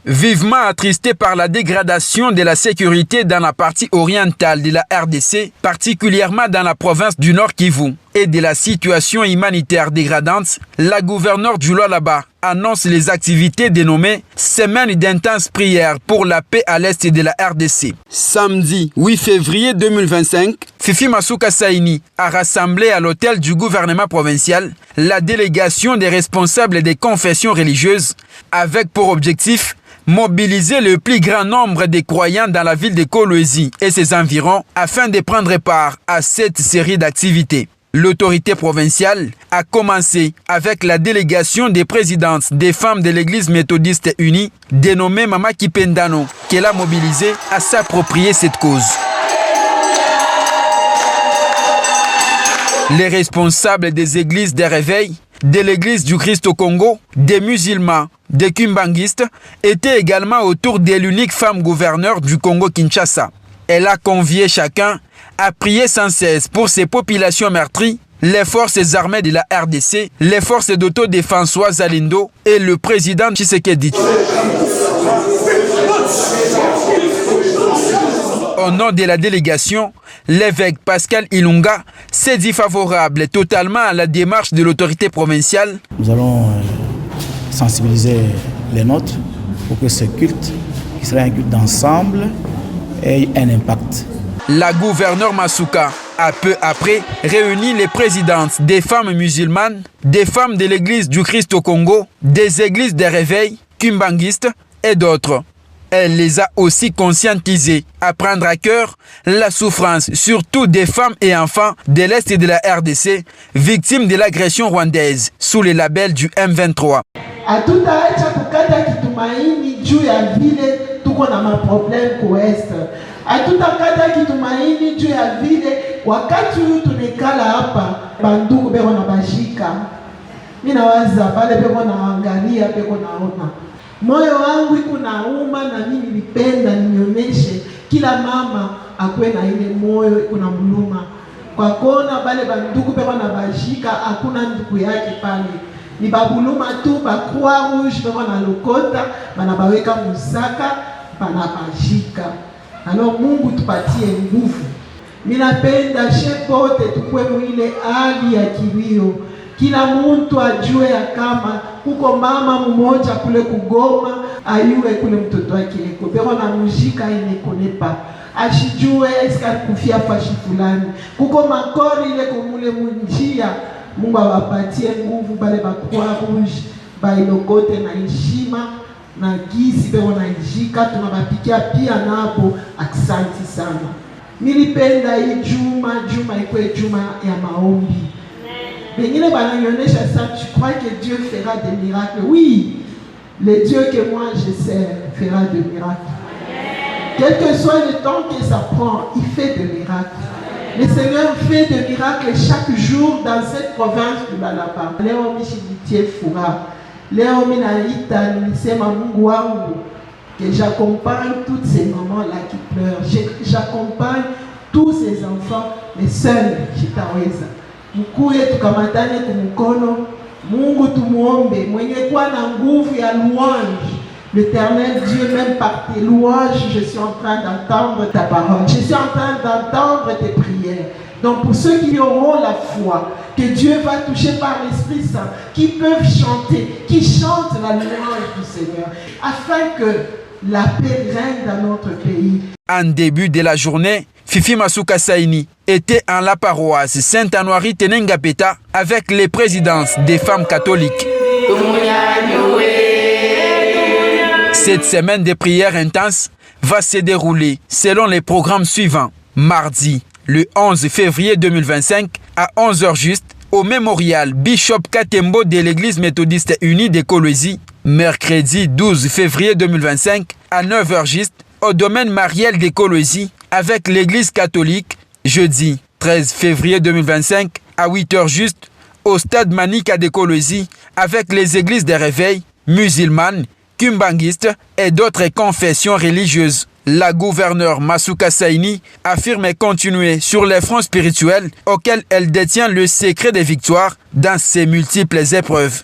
Vivement attristé par la dégradation de la sécurité dans la partie orientale de la RDC, particulièrement dans la province du Nord Kivu, et de la situation humanitaire dégradante, la gouverneure du Lualaba annonce les activités dénommées Semaine d'intense prière pour la paix à l'est de la RDC. Samedi 8 février 2025, Fifi Masuka Saini a rassemblé à l'hôtel du gouvernement provincial la délégation des responsables des confessions religieuses avec pour objectif mobiliser le plus grand nombre de croyants dans la ville de Kolwezi et ses environs afin de prendre part à cette série d'activités. L'autorité provinciale a commencé avec la délégation des présidentes des femmes de l'église méthodiste unie, dénommée Mama Kipendano, qu'elle a mobilisée à s'approprier cette cause. Les responsables des églises des réveils, de l'église du Christ au Congo, des musulmans, des kimbanguistes, étaient également autour de l'unique femme gouverneure du Congo-Kinshasa. Elle a convié chacun à prier sans cesse pour ces populations meurtries, les forces armées de la RDC, les forces d'autodéfense Wazalendo et le président Tshisekedi. Au nom de la délégation, l'évêque Pascal Ilunga s'est dit favorable totalement à la démarche de l'autorité provinciale. Nous allons sensibiliser les nôtres pour que ce culte, qui sera un culte d'ensemble, ait un impact. La gouverneure Masuka a peu après réuni les présidentes des femmes musulmanes, des femmes de l'église du Christ au Congo, des églises des réveils, kimbanguistes et d'autres. Elle les a aussi conscientisés à prendre à cœur la souffrance, surtout des femmes et enfants de l'Est de la RDC, victimes de l'agression rwandaise, sous le label du M23. Hatutakata kitumaini juu ya vile wakati huu tunekala hapa bandugu beko na bashika. Mimi nawaza pale beko naangalia beko naona. Moyo wangu iko nauma na mimi nilipenda nionyeshe kila mama akwe na ile moyo iko na mluma. Kwa kona pale bandugu beko na bashika hakuna ndugu yake pale. Ni babuluma tu ba Croix Rouge beko na lokota bana baweka musaka bana bashika. Alors Mungu tupatie nguvu. Ninapenda shepote tukwe mwile hali ya kilio. Kila mtu ajue ya kama kuko mama mmoja kule kugoma ayue kule mtoto wake eko. Beko na mujika inekonepa. Ashijue eska kufia fashi fulani. Kuko makori ile kumule munjia. Mungu awapatie nguvu bale ba Croix Rouge bailokote na heshima. Na gisi beko na ijika tunabapikia pia nabo aksanti sana. Nilipenda hii juma ikwe juma ya maombi. Bengine bananyonesha ça, tu crois que Dieu fera des miracles? Oui, le Dieu que moi je sers fera des miracles. Quel que soit le temps que ça prend, il fait des miracles. Le Seigneur fait des miracles chaque jour dans cette province du Lualaba. Leo mishinitie furaha. Leo minaita nilisema Mungu wangu que j'accompagne toutes ces mamans-là qui pleurent. J'accompagne tous ces enfants, mais seul jitaweza. Mkuye tukamatane kumkono. Mungu tumuombe mwenye kwa na nguvu ya louange. L'Éternel Dieu, même par tes louanges, je suis en train d'entendre ta parole. Je suis en train d'entendre tes prières. Donc pour ceux qui auront la foi, que Dieu va toucher par l'Esprit Saint, qui peuvent chanter, qui chantent la louange du Seigneur, afin que la paix règne dans notre pays. En début de la journée, Fifi Masuka Saini était en la paroisse Sainte-Anoirie Tenengapeta avec les présidences des femmes catholiques. Cette semaine de prière intense va se dérouler selon les programmes suivants. Mardi, le 11 février 2025, à 11h juste, au mémorial Bishop Katembo de l'église méthodiste unie de Kolwezi. Mercredi 12 février 2025, à 9h juste, au domaine marial de Kolwezi, avec l'église catholique. Jeudi 13 février 2025, à 8h juste, au stade Manika de Kolwezi, avec les églises des réveils, musulmanes, kimbanguistes et d'autres confessions religieuses. La gouverneure Masuka Saini affirme continuer sur les fronts spirituels auxquels elle détient le secret des victoires dans ses multiples épreuves.